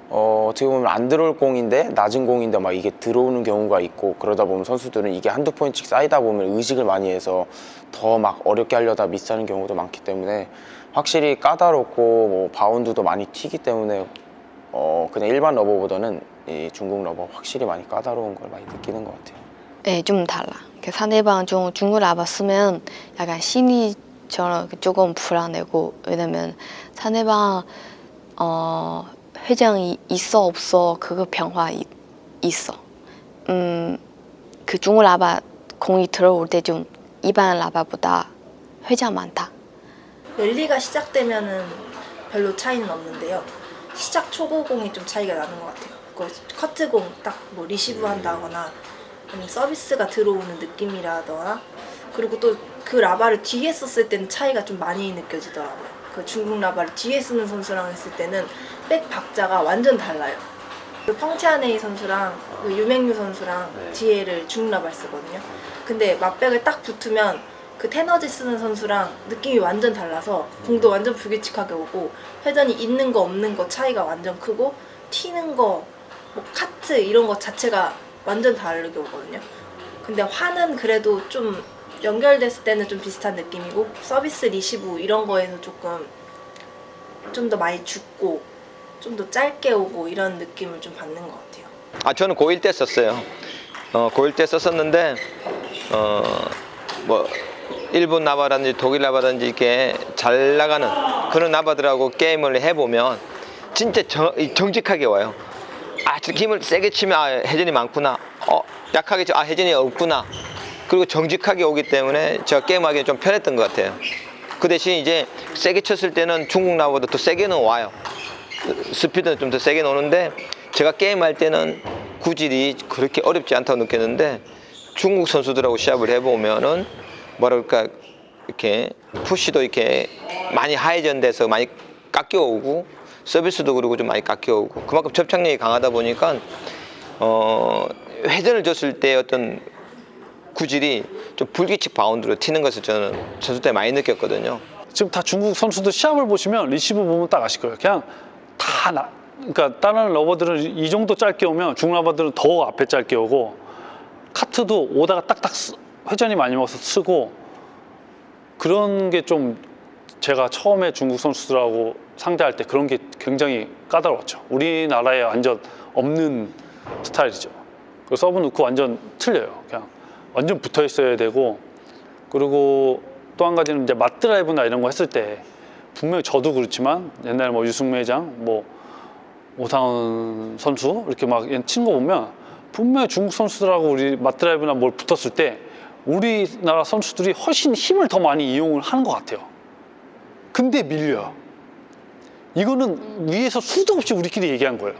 [SPEAKER 2] 어떻게 보면 안 들어올 공인데 낮은 공인데 막 이게 들어오는 경우가 있고 그러다 보면 선수들은 이게 한두 포인트씩 쌓이다 보면 의식을 많이 해서 더 막 어렵게 하려다 미스하는 경우도 많기 때문에 확실히 까다롭고 뭐 바운드도 많이 튀기 때문에 그냥 일반 러버보다는 이 중국 러버 확실히 많이 까다로운 걸 많이 느끼는 것 같아요.
[SPEAKER 5] 네, 좀 달라. 상대방 중국 라바 쓰면 약간 심리처럼 조금 불안해고 왜냐면 상대방 회전이 있어 없어 그거 변화 있어. 그 중국 라바 공이 들어올 때 좀 일반 라바보다 회전 많다.
[SPEAKER 1] 랠리가 시작되면은 별로 차이는 없는데요. 시작 초보공이 좀 차이가 나는 것 같아요. 커트공 딱 뭐 리시브 한다거나 아니면 서비스가 들어오는 느낌이라거나 그리고 또 그 라바를 뒤에 썼을 때는 차이가 좀 많이 느껴지더라고요. 그 중국 라바를 뒤에 쓰는 선수랑 했을 때는 백 박자가 완전 달라요. 그 펑티아네이 선수랑 그 유맹유 선수랑 뒤에를 중국 라바를 쓰거든요. 근데 맞백을 딱 붙으면 그 테너지 쓰는 선수랑 느낌이 완전 달라서 공도 완전 불규칙하게 오고 회전이 있는 거 없는 거 차이가 완전 크고 튀는 거, 뭐 카트 이런 거 자체가 완전 다르게 오거든요. 근데 화는 그래도 좀 연결됐을 때는 좀 비슷한 느낌이고 서비스 리시브 이런 거에서 조금 좀 더 많이 죽고 좀 더 짧게 오고 이런 느낌을 좀 받는 것 같아요.
[SPEAKER 13] 아 저는 고1 때 썼어요. 고1 때 썼었는데 뭐 일본 나바라든지 독일 나바라든지 이렇게 잘 나가는 그런 나바들하고 게임을 해보면 진짜 정직하게 와요. 아, 힘을 세게 치면 아, 회전이 많구나. 약하게 치면 아, 회전이 없구나. 그리고 정직하게 오기 때문에 제가 게임하기는 좀 편했던 것 같아요. 그 대신 이제 세게 쳤을 때는 중국 라바보다 더 세게는 와요. 스피드는 좀 더 세게 노는데 제가 게임할 때는 구질이 그렇게 어렵지 않다고 느꼈는데 중국 선수들하고 시합을 해보면은 뭐랄까 이렇게 푸시도 이렇게 많이 하회전돼서 많이 깎여오고 서비스도 그리고 좀 많이 깎여오고 그만큼 접착력이 강하다 보니까 회전을 줬을 때 어떤 구질이 좀 불규칙 바운드로 튀는 것을 저는 선수 때 많이 느꼈거든요.
[SPEAKER 3] 지금 다 중국 선수들 시합을 보시면 리시브 보면 딱 아실 거예요. 그냥 그러니까 다른 러버들은 이 정도 짧게 오면 중국 러버들은 더 앞에 짧게 오고 카트도 오다가 딱딱 회전이 많이 먹어서 쓰고 그런 게 좀 제가 처음에 중국 선수들하고 상대할 때 그런 게 굉장히 까다로웠죠. 우리나라에 완전 없는 스타일이죠. 그리고 서브 넣고 완전 틀려요. 그냥 완전 붙어 있어야 되고 그리고 또 한 가지는 이제 맞드라이브나 이런 거 했을 때 분명히 저도 그렇지만 옛날에 뭐 유승민 회장, 뭐 오상훈 선수 이렇게 막 치는 거 보면 분명히 중국 선수들하고 우리 맞드라이브나 뭘 붙었을 때 우리나라 선수들이 훨씬 힘을 더 많이 이용을 하는 것 같아요. 근데 밀려요. 이거는 위에서 수도 없이 우리끼리 얘기한 거예요.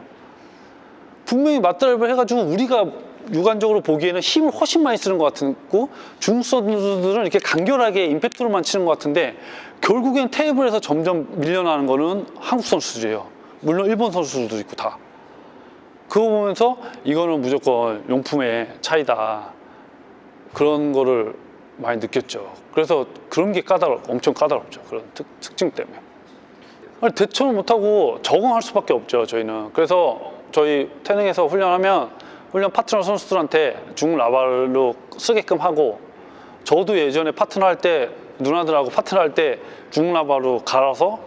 [SPEAKER 3] 분명히 맞드라이브 해가지고 우리가 육안적으로 보기에는 힘을 훨씬 많이 쓰는 것 같고 중국 선수들은 이렇게 간결하게 임팩트로만 치는 것 같은데 결국엔 테이블에서 점점 밀려나는 거는 한국 선수들이에요. 물론 일본 선수들도 있고 다. 그거 보면서 이거는 무조건 용품의 차이다. 그런 거를 많이 느꼈죠. 그래서 그런 게 엄청 까다롭죠. 그런 특징 때문에. 대처를 못하고 적응할 수밖에 없죠, 저희는. 그래서 저희 태능에서 훈련하면 훈련 파트너 선수들한테 중국 라바로 쓰게끔 하고 저도 예전에 파트너 할 때 누나들하고 파트너 할 때 중국 라바로 갈아서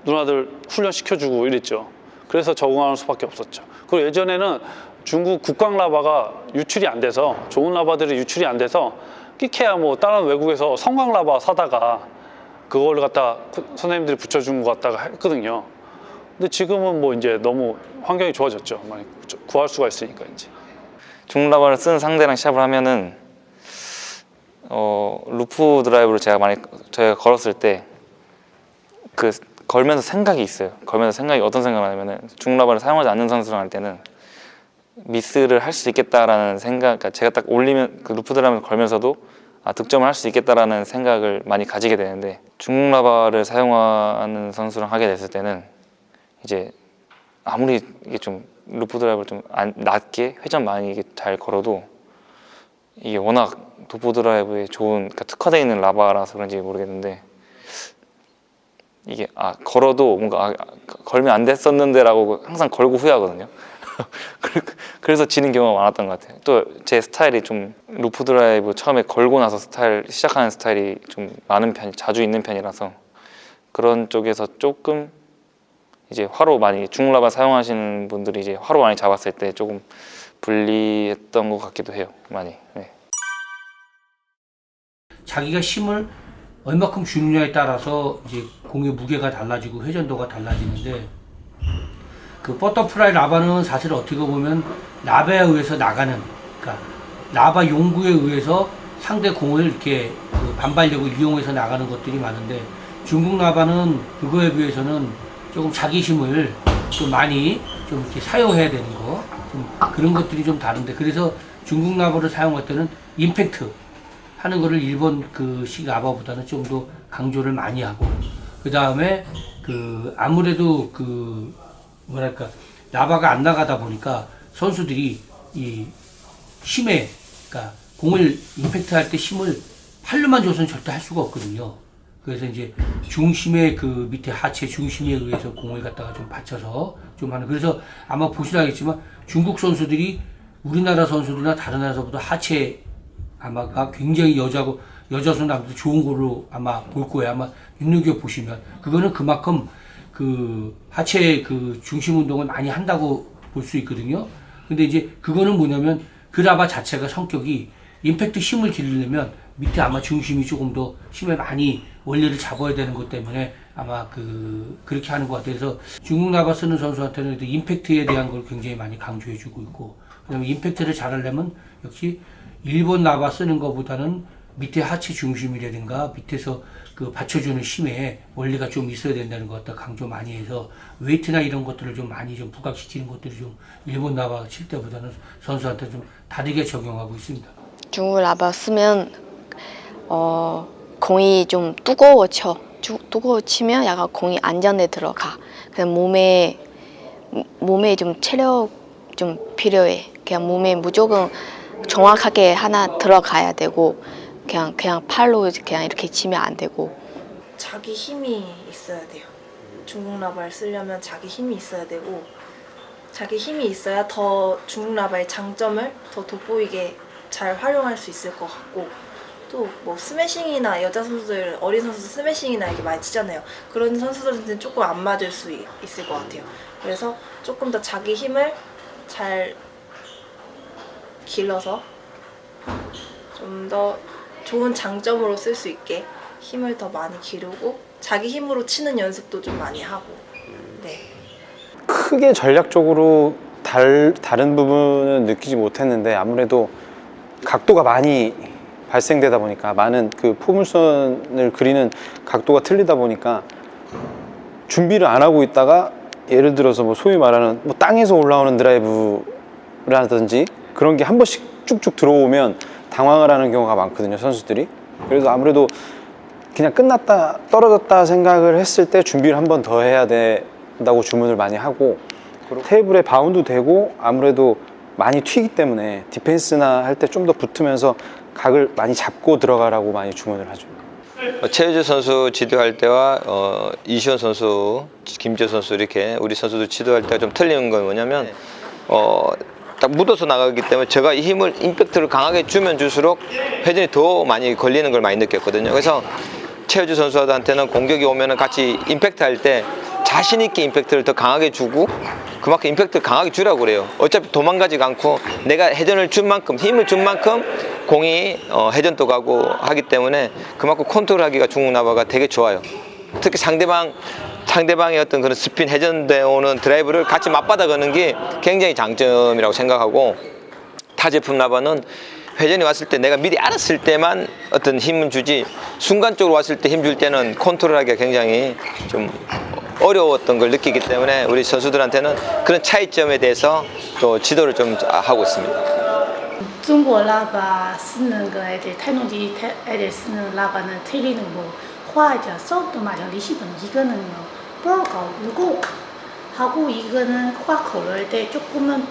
[SPEAKER 3] 누나들 훈련시켜주고 이랬죠. 그래서 적응하는 수밖에 없었죠. 그리고 예전에는 중국 국광 라바가 유출이 안 돼서 좋은 라바들이 유출이 안 돼서 끼케야 뭐 다른 외국에서 성광 라바 사다가 그걸 갖다 선생님들이 붙여준 것 같다가 했거든요. 근데 지금은 뭐 이제 너무 환경이 좋아졌죠. 많이 구할 수가 있으니까 이제.
[SPEAKER 6] 중국 라바를 쓰는 상대랑 시합을 하면은 루프 드라이브를 저희가 걸었을 때 그 걸면서 생각이 있어요. 걸면서 생각이 어떤 생각을 하냐면은 중국 라바를 사용하지 않는 선수랑 할 때는 미스를 할 수 있겠다라는 생각, 그러니까 제가 딱 올리면 그 루프 드라이브를 걸면서도 득점을 할 수 있겠다라는 생각을 많이 가지게 되는데 중국 라바를 사용하는 선수랑 하게 됐을 때는 이제 아무리 이게 좀 루프 드라이브를 좀 낮게 회전 많이 이게 잘 걸어도 이게 워낙 도포 드라이브에 좋은 그러니까 특화되어 있는 라바라서 그런지 모르겠는데 이게 걸어도 뭔가 걸면 안 됐었는데라고 항상 걸고 후회하거든요. 그래서 지는 경우가 많았던 것 같아요. 또 제 스타일이 좀 루프 드라이브 처음에 걸고 나서 시작하는 스타일이 좀 많은 편, 자주 있는 편이라서 그런 쪽에서 조금 이제 화로 많이 중국 라바 사용하시는 분들이 이제 화로 많이 잡았을 때 조금 불리했던 것 같기도 해요. 많이. 네.
[SPEAKER 9] 자기가 힘을 얼마큼 주느냐에 따라서 이제 공의 무게가 달라지고 회전도가 달라지는데 그 버터플라이 라바는 사실 어떻게 보면 라바에 의해서 나가는, 그러니까 라바 용구에 의해서 상대 공을 이렇게 그 반발력을 이용해서 나가는 것들이 많은데 중국 라바는 그거에 비해서는 조금 자기 힘을 좀 많이 좀 이렇게 사용해야 되는 거, 좀 그런 것들이 좀 다른데 그래서 중국 라바를 사용할 때는 임팩트 하는 거를 일본 그식 라바보다는 좀 더 강조를 많이 하고 그 다음에 그 아무래도 그 뭐랄까 라바가 안 나가다 보니까 선수들이 이 힘에 그러니까 공을 임팩트 할 때 힘을 팔로만 줘서는 절대 할 수가 없거든요. 그래서 이제 중심의 그 밑에 하체 중심에 의해서 공을 갖다가 좀 받쳐서 좀 하는, 그래서 아마 보시면 알겠지만 중국 선수들이 우리나라 선수들이나 다른 나라에서보다 하체 아마가 굉장히 여자 선수들한테 좋은 걸로 아마 볼 거예요. 아마 눈여겨 보시면 그거는 그만큼 그 하체 그 중심 운동을 많이 한다고 볼 수 있거든요. 근데 이제 그거는 뭐냐면 그 라바 자체가 성격이 임팩트 힘을 기르려면 밑에 아마 중심이 조금 더 힘을 많이 원리를 잡아야 되는 것 때문에 아마 그렇게 하는 것 같아요. 그래서 중국 라바 쓰는 선수한테는 임팩트에 대한 걸 굉장히 많이 강조해 주고 있고, 그다음에 임팩트를 잘하려면 역시 일본 라바 쓰는 것보다는 밑에 하체 중심이라든가 밑에서 그 받쳐주는 힘에 원리가 좀 있어야 된다는 것 갖다 강조 많이 해서 웨이트나 이런 것들을 좀 많이 좀 부각시키는 것들이 좀 일본 라바 칠 때보다는 선수한테 좀 다르게 적용하고 있습니다.
[SPEAKER 15] 중국 라바 쓰면 공이 좀 두꺼워져. 두꺼워지면 약간 공이 안전에 들어가. 그냥 몸에 좀 체력 좀 필요해. 그냥 몸에 무조건 정확하게 하나 들어가야 되고 그냥 팔로 그냥 이렇게 치면 안 되고.
[SPEAKER 1] 자기 힘이 있어야 돼요. 중국 라바를 쓰려면 자기 힘이 있어야 되고 자기 힘이 있어야 더 중국 라바의 장점을 더 돋보이게 잘 활용할 수 있을 것 같고 또 뭐 스매싱이나 여자 선수들 어린 선수 스매싱이나 이렇게 많이 치잖아요. 그런 선수들한테는 조금 안 맞을 수 있을 것 같아요. 그래서 조금 더 자기 힘을 잘 길러서 좀 더 좋은 장점으로 쓸 수 있게 힘을 더 많이 기르고 자기 힘으로 치는 연습도 좀 많이 하고. 네.
[SPEAKER 12] 크게 전략적으로 다른 부분은 느끼지 못했는데 아무래도 각도가 많이 발생되다 보니까 많은 그 포물선을 그리는 각도가 틀리다 보니까 준비를 안 하고 있다가 예를 들어서 뭐 소위 말하는 뭐 땅에서 올라오는 드라이브라든지 그런 게 한 번씩 쭉쭉 들어오면 당황을 하는 경우가 많거든요, 선수들이. 그래서 아무래도 그냥 끝났다 떨어졌다 생각을 했을 때 준비를 한 번 더 해야 된다고 주문을 많이 하고 테이블에 바운드 되고 아무래도 많이 튀기 때문에 디펜스나 할 때 좀 더 붙으면서 각을 많이 잡고 들어가라고 많이 주문을 하죠.
[SPEAKER 13] 최유주 선수 지도할 때와 이시원 선수, 김재 선수 이렇게 우리 선수들 지도할 때가 좀 틀린 건 뭐냐면 딱 묻어서 나가기 때문에 제가 이 힘을 임팩트를 강하게 주면 줄수록 회전이 더 많이 걸리는 걸 많이 느꼈거든요. 그래서 최유주 선수한테는 공격이 오면은 같이 임팩트 할 때 자신 있게 임팩트를 더 강하게 주고 그만큼 임팩트를 강하게 주라고 그래요. 어차피 도망가지 않고 내가 회전을 준 만큼 힘을 준 만큼 공이 회전도 가고 하기 때문에 그만큼 컨트롤하기가 중국 라바가 되게 좋아요. 특히 상대방의 어떤 그런 스핀 회전돼 오는 드라이브를 같이 맞받아 거는 게 굉장히 장점이라고 생각하고 타 제품 라바는 회전이 왔을 때 내가 미리 알았을 때만 어떤 힘을 주지 순간적으로 왔을 때 힘 줄 때는 컨트롤하기가 굉장히 좀 어려웠던 걸 느끼기 때문에 우리 선수들한테는 그런 차이점에 대해서 또 지도를 좀 하고 있습니다.
[SPEAKER 11] 中国喇叭是那个泰诺基是那个喇叭呢，推理那个画家手都马上利息本一个人요不搞如果하고 이거는 화 걸을 때 조금은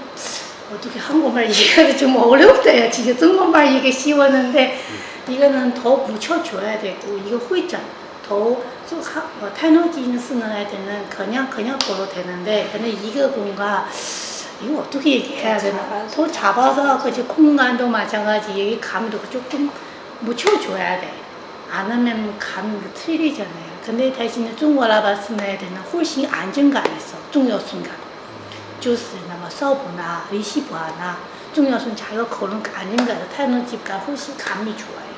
[SPEAKER 11] 어떻게 한국말 얘기하기 좀 어렵대요. 지금 중국말 얘기 쉬웠는데 이거는 더 묻혀줘야 되고 이거 후이자 더 타이노지는 쓰는 애들은 그냥 걸어도 되는데 근데 이거 뭔가 이거 어떻게 얘기해야 되나 더 잡아서 그 공간도 마찬가지 여기 감도 조금 묻혀줘야 돼. 안 하면 감이 틀리잖아요. 근데 대신에 중국 라바 쓰는 애들은 훨씬 안정감 있어. 중요 순간. 就是那么서브나 리시브나 중요한 자기가 걸은 안정감, 타이노지가 훨씬 감이 좋아요.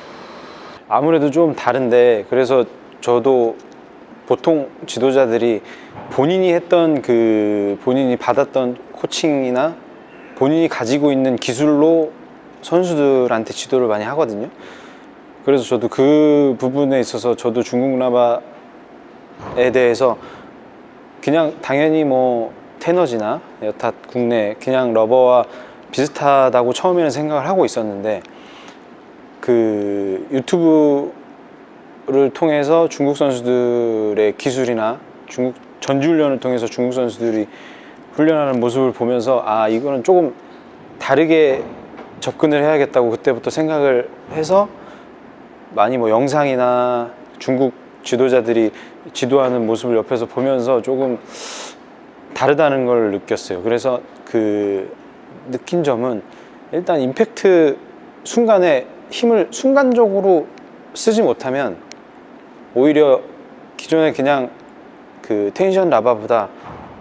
[SPEAKER 12] 아무래도 좀 다른데 그래서 저도 보통 지도자들이 본인이 했던 본인이 받았던 코칭이나 본인이 가지고 있는 기술로 선수들한테 지도를 많이 하거든요. 그래서 저도 그 부분에 있어서 저도 중국 라바에 대해서 그냥 당연히 뭐 테너지나 여타 국내 그냥 러버와 비슷하다고 처음에는 생각을 하고 있었는데 그 유튜브를 통해서 중국 선수들의 기술이나 중국 전지훈련을 통해서 중국 선수들이 훈련하는 모습을 보면서 아 이거는 조금 다르게 접근을 해야겠다고 그때부터 생각을 해서 많이 뭐 영상이나 중국 지도자들이 지도하는 모습을 옆에서 보면서 조금 다르다는 걸 느꼈어요. 그래서 그 느낀 점은 일단 임팩트 순간에 힘을 순간적으로 쓰지 못하면 오히려 기존에 그냥 그 텐션 라바보다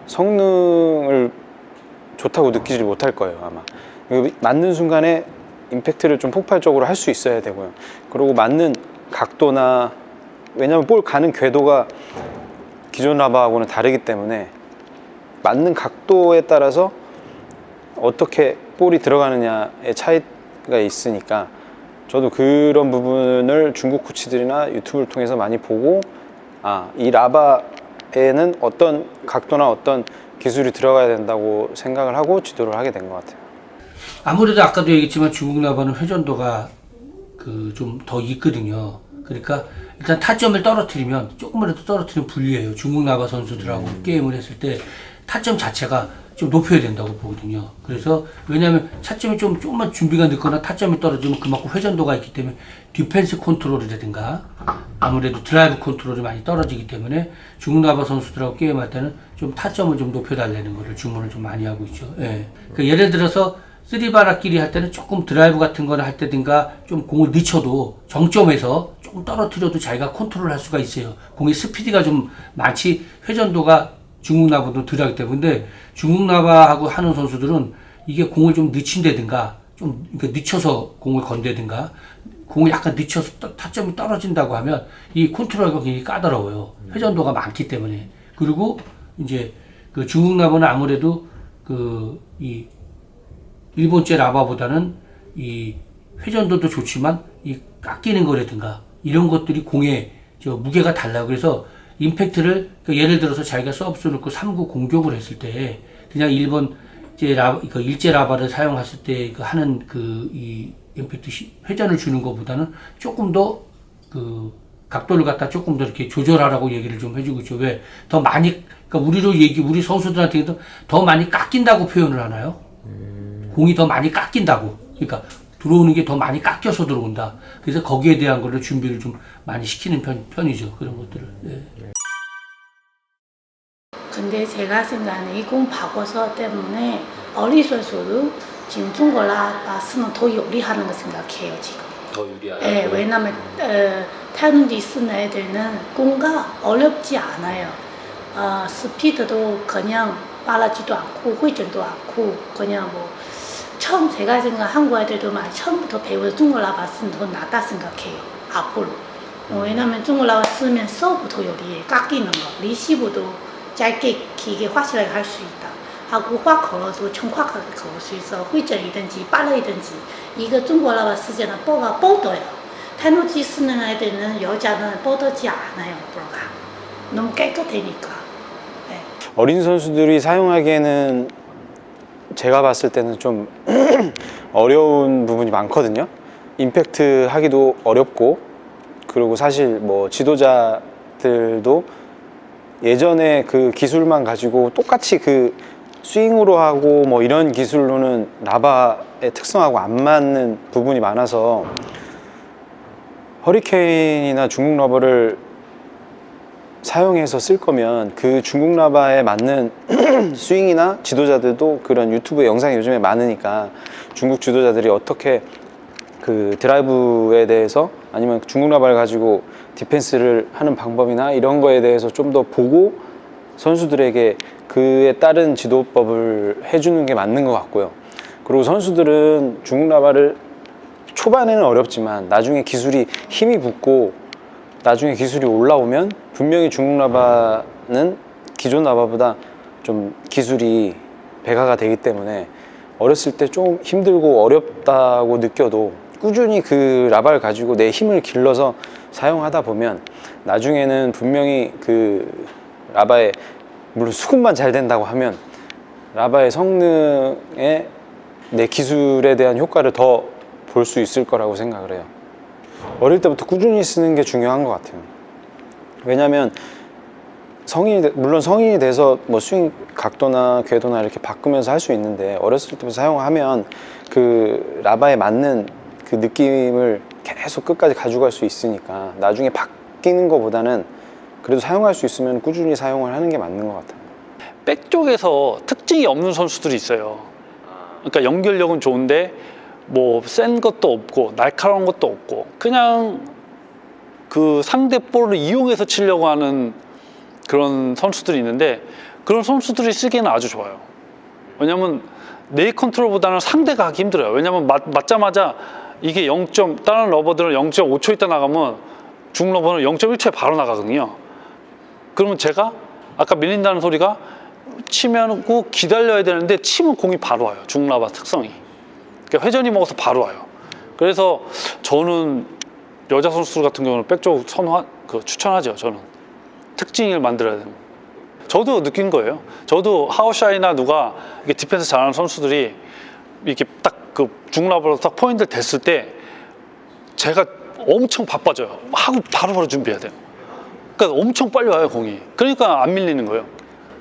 [SPEAKER 12] 성능을 좋다고 느끼지 못할 거예요 아마. 맞는 순간에 임팩트를 좀 폭발적으로 할 수 있어야 되고요. 그리고 맞는 각도나 왜냐하면 볼 가는 궤도가 기존 라바하고는 다르기 때문에 맞는 각도에 따라서 어떻게 볼이 들어가느냐의 차이가 차이가 있으니까 저도 그런 부분을 중국 코치들이나 유튜브를 통해서 많이 보고 이 라바에는 어떤 각도나 어떤 기술이 들어가야 된다고 생각을 하고 지도를 하게 된 것 같아요.
[SPEAKER 9] 아무래도 아까도 얘기했지만 중국 라바는 회전도가 좀 더 있거든요. 그러니까 일단 타점을 떨어뜨리면 조금이라도 떨어뜨리면 불리해요. 중국 라바 선수들하고 게임을 했을 때 타점 자체가 좀 높여야 된다고 보거든요. 그래서 왜냐하면 타점이 조금만 준비가 늦거나 타점이 떨어지면 그만큼 회전도가 있기 때문에 디펜스 컨트롤이라든가 아무래도 드라이브 컨트롤이 많이 떨어지기 때문에 중국 라바 선수들하고 게임할 때는 좀 타점을 좀 높여달라는 거를 주문을 좀 많이 하고 있죠. 예. 그러니까 예를 들어서 3바라끼리 할 때는 조금 드라이브 같은 거를 할 때든가 좀 공을 늦춰도 정점에서 조금 떨어뜨려도 자기가 컨트롤 할 수가 있어요. 공의 스피드가 좀 많지 회전도가 중국 라바도 덜하기 때문에 중국 라바하고 하는 선수들은 이게 공을 좀 늦춘다든가 좀 늦춰서 공을 건다든가 공을 약간 늦춰서 타점이 떨어진다고 하면 이 컨트롤가 굉장히 까다로워요. 회전도가 많기 때문에. 그리고 이제 그 중국 라바는 아무래도 이 일본제 라바보다는 이 회전도도 좋지만 이 깎이는 거라든가 이런 것들이 공의 무게가 달라요. 그래서 임팩트를 예를 들어서 자기가 서브스 넣고 3구 공격을 했을 때 그냥 일제 라바를 사용했을 때 하는 이 임팩트 회전을 주는 것보다는 조금 더 각도를 갖다 조금 더 이렇게 조절하라고 얘기를 좀 해주고 있죠. 왜 더 많이 그러니까 우리 선수들한테도 더 많이 깎인다고 표현을 하나요? 공이 더 많이 깎인다고. 그러니까 들어오는 게 더 많이 깎여서 들어온다. 그래서 거기에 대한 거를 준비를 좀 많이 시키는 편이죠. 그런 것들을. 네.
[SPEAKER 11] 근데 제가 생각하는 이 공 바꿔서 때문에 어린 선수도 지금 중국 라바 쓰면 더 유리하는 거 생각해요, 지금.
[SPEAKER 16] 더 유리하다.
[SPEAKER 11] 네, 왜냐면 타는지 쓰는 애들은 공가 어렵지 않아요. 스피드도 그냥 빨라지도 않고 회전도 않고 그냥 처음 제가 생각 한국 애들도 많이 처음부터 배워서 중국 라바 쓰면 더 낫다 생각해요. 앞으로. 왜냐면 중국 라바 쓰면 서브도 요리해. 깎이는 거. 리시브도 짧게 길게 확실하게 할 수 있다. 하고 확 걸어도 정확하게 걸을 수 있어. 회전이든지 빠르든지. 이거 중국 라바 쓰잖아. 뽀가 뻗어요. 테너지 쓰는 애들은 여자는 뻗어지 않아요. 뽀가. 너무 깨끗하니까. 네.
[SPEAKER 12] 어린 선수들이 사용하기에는 제가 봤을 때는 좀 어려운 부분이 많거든요. 임팩트 하기도 어렵고, 그리고 사실 지도자들도 예전에 그 기술만 가지고 똑같이 그 스윙으로 하고 이런 기술로는 라바의 특성하고 안 맞는 부분이 많아서 허리케인이나 중국 라바를 사용해서 쓸 거면 그 중국 라바에 맞는 스윙이나 지도자들도 그런 유튜브 영상이 요즘에 많으니까 중국 지도자들이 어떻게 그 드라이브에 대해서 아니면 중국 라바를 가지고 디펜스를 하는 방법이나 이런 거에 대해서 좀 더 보고 선수들에게 그에 따른 지도법을 해주는 게 맞는 것 같고요. 그리고 선수들은 중국 라바를 초반에는 어렵지만 나중에 기술이 힘이 붙고 나중에 기술이 올라오면 분명히 중국 라바는 기존 라바보다 좀 기술이 배가가 되기 때문에 어렸을 때 좀 힘들고 어렵다고 느껴도 꾸준히 그 라바를 가지고 내 힘을 길러서 사용하다 보면 나중에는 분명히 그 라바의 물론 수급만 잘 된다고 하면 라바의 성능에 내 기술에 대한 효과를 더 볼 수 있을 거라고 생각을 해요. 어릴 때부터 꾸준히 쓰는 게 중요한 것 같아요. 왜냐면 물론 성인이 돼서 스윙 각도나 궤도나 이렇게 바꾸면서 할 수 있는데 어렸을 때부터 사용하면 그 라바에 맞는 그 느낌을 계속 끝까지 가져갈 수 있으니까 나중에 바뀌는 것보다는 그래도 사용할 수 있으면 꾸준히 사용을 하는 게 맞는 것 같아요.
[SPEAKER 3] 백 쪽에서 특징이 없는 선수들이 있어요. 그러니까 연결력은 좋은데 센 것도 없고 날카로운 것도 없고 그냥 그 상대 볼을 이용해서 치려고 하는 그런 선수들이 있는데 그런 선수들이 쓰기에는 아주 좋아요. 왜냐면 내 컨트롤보다는 상대가 하기 힘들어요. 왜냐면 맞자마자 이게 다른 러버들은 0.5초 있다 나가면 중국 러버는 0.1초에 바로 나가거든요. 그러면 제가 아까 밀린다는 소리가 치면 기다려야 되는데 치면 공이 바로 와요. 중국 라바 특성이. 그러니까 회전이 먹어서 바로 와요. 그래서 저는 여자 선수 같은 경우는 백쪽 추천하죠. 저는 특징을 만들어야 돼요. 저도 느낀 거예요. 저도 하우샤이나 누가 이게 디펜스 잘하는 선수들이 이렇게 딱 그 중라버로 딱 포인트를 댔을 때 제가 엄청 바빠져요. 하고 바로바로 준비해야 돼요. 그러니까 엄청 빨리 와요, 공이. 그러니까 안 밀리는 거예요.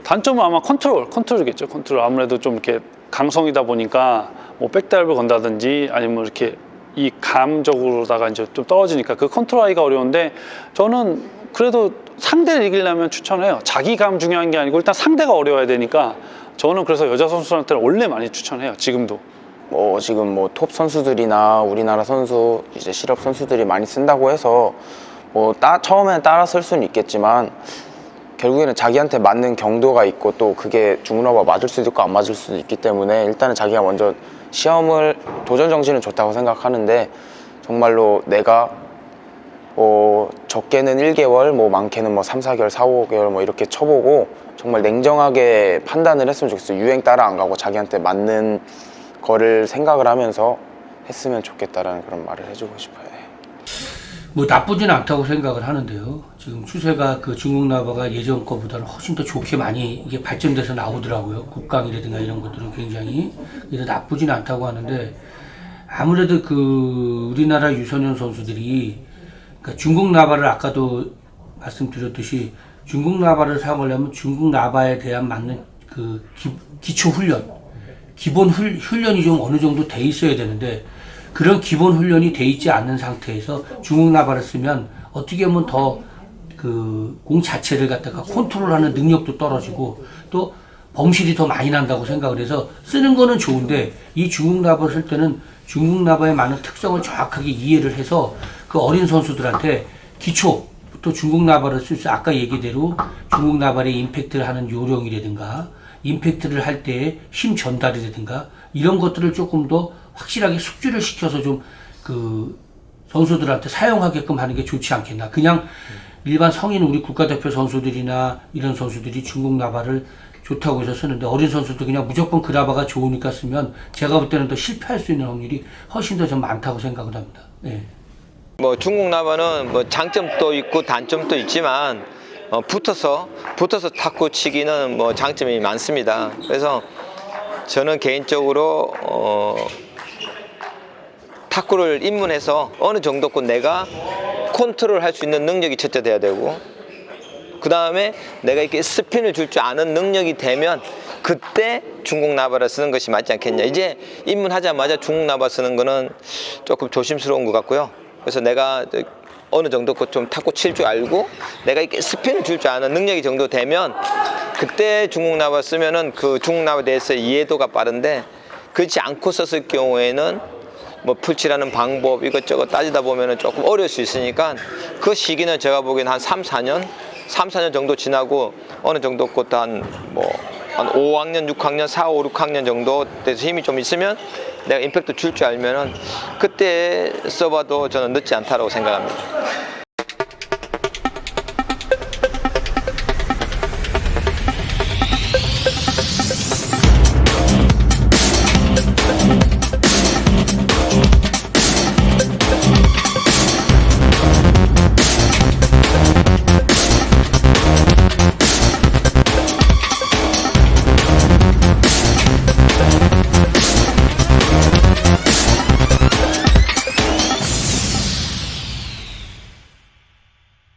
[SPEAKER 3] 단점은 아마 컨트롤이겠죠. 컨트롤. 아무래도 좀 이렇게 강성이다 보니까 뭐 백다이브를 건다든지 아니면 이렇게 이 감적으로다가 이제 좀 떨어지니까 그 컨트롤하기가 어려운데, 저는 그래도 상대를 이기려면 추천해요. 자기 감 중요한 게 아니고 일단 상대가 어려워야 되니까 저는 그래서 여자 선수한테는 원래 많이 추천해요. 지금도.
[SPEAKER 2] 뭐 지금 뭐 톱 선수들이나 우리나라 선수 이제 실업 선수들이 많이 쓴다고 해서 뭐 처음에는 따라 쓸 수는 있겠지만 결국에는 자기한테 맞는 경도가 있고 또 그게 중라바 맞을 수도 있고 안 맞을 수도 있기 때문에 일단은 자기가 먼저 도전 정신은 좋다고 생각하는데, 정말로 내가 적게는 1개월, 뭐 많게는 뭐 3, 4개월, 4, 5개월 뭐 이렇게 쳐보고 정말 냉정하게 판단을 했으면 좋겠어요. 유행 따라 안 가고 자기한테 맞는 거를 생각을 하면서 했으면 좋겠다라는 그런 말을 해주고 싶어요.
[SPEAKER 9] 뭐 나쁘진 않다고 생각을 하는데요. 지금 추세가 그 중국 라바가 예전 거보다는 훨씬 더 좋게 많이 이게 발전돼서 나오더라고요. 국강이라든가 이런 것들은 굉장히. 그래서 나쁘진 않다고 하는데, 아무래도 그 우리나라 유소년 선수들이 그러니까 중국 라바를 아까도 말씀드렸듯이 중국 라바를 사용하려면 중국 라바에 대한 맞는 그 기초 훈련, 기본 훈련이 좀 어느 정도 돼 있어야 되는데, 그런 기본 훈련이 돼 있지 않는 상태에서 중국 라바를 쓰면 어떻게 보면 더 그 공 자체를 갖다가 컨트롤하는 능력도 떨어지고 또 범실이 더 많이 난다고 생각을 해서 쓰는 거는 좋은데, 이 중국 라바를 쓸 때는 중국 라바의 많은 특성을 정확하게 이해를 해서 그 어린 선수들한테 기초부터 중국 라바를 쓸 수, 아까 얘기대로 중국 라바의 임팩트를 하는 요령이라든가 임팩트를 할 때의 힘 전달이라든가 이런 것들을 조금 더 확실하게 숙지를 시켜서 좀 그 선수들한테 사용하게끔 하는 게 좋지 않겠나. 그냥 일반 성인 우리 국가대표 선수들이나 이런 선수들이 중국 라바를 좋다고 해서 쓰는데, 어린 선수도 그냥 무조건 그 라바가 좋으니까 쓰면 제가 볼 때는 더 실패할 수 있는 확률이 훨씬 더 좀 많다고 생각을 합니다. 네.
[SPEAKER 13] 뭐 중국 라바는 뭐 장점도 있고 단점도 있지만 붙어서 탁구 치기는 뭐 장점이 많습니다. 그래서 저는 개인적으로 탁구를 입문해서 어느 정도껏 내가 컨트롤 할 수 있는 능력이 첫째 돼야 되고, 그 다음에 내가 이렇게 스핀을 줄 줄 아는 능력이 되면 그때 중국 라바를 쓰는 것이 맞지 않겠냐. 이제 입문하자마자 중국 라바 쓰는 거는 조금 조심스러운 것 같고요. 그래서 내가 어느 정도껏 좀 탁구 칠 줄 알고 내가 이렇게 스핀을 줄 줄 아는 능력이 정도 되면 그때 중국 라바 쓰면은 그 중국 라바에 대해서 이해도가 빠른데, 그렇지 않고 썼을 경우에는 뭐 풀칠하는 방법 이것저것 따지다 보면은 조금 어려울 수 있으니까, 그 시기는 제가 보기엔 한 3, 4년 정도 지나고 어느 정도 곧 한 5학년, 6학년, 4, 5, 6학년 정도 돼서 힘이 좀 있으면 내가 임팩트 줄 줄 알면은 그때 써봐도 저는 늦지 않다라고 생각합니다.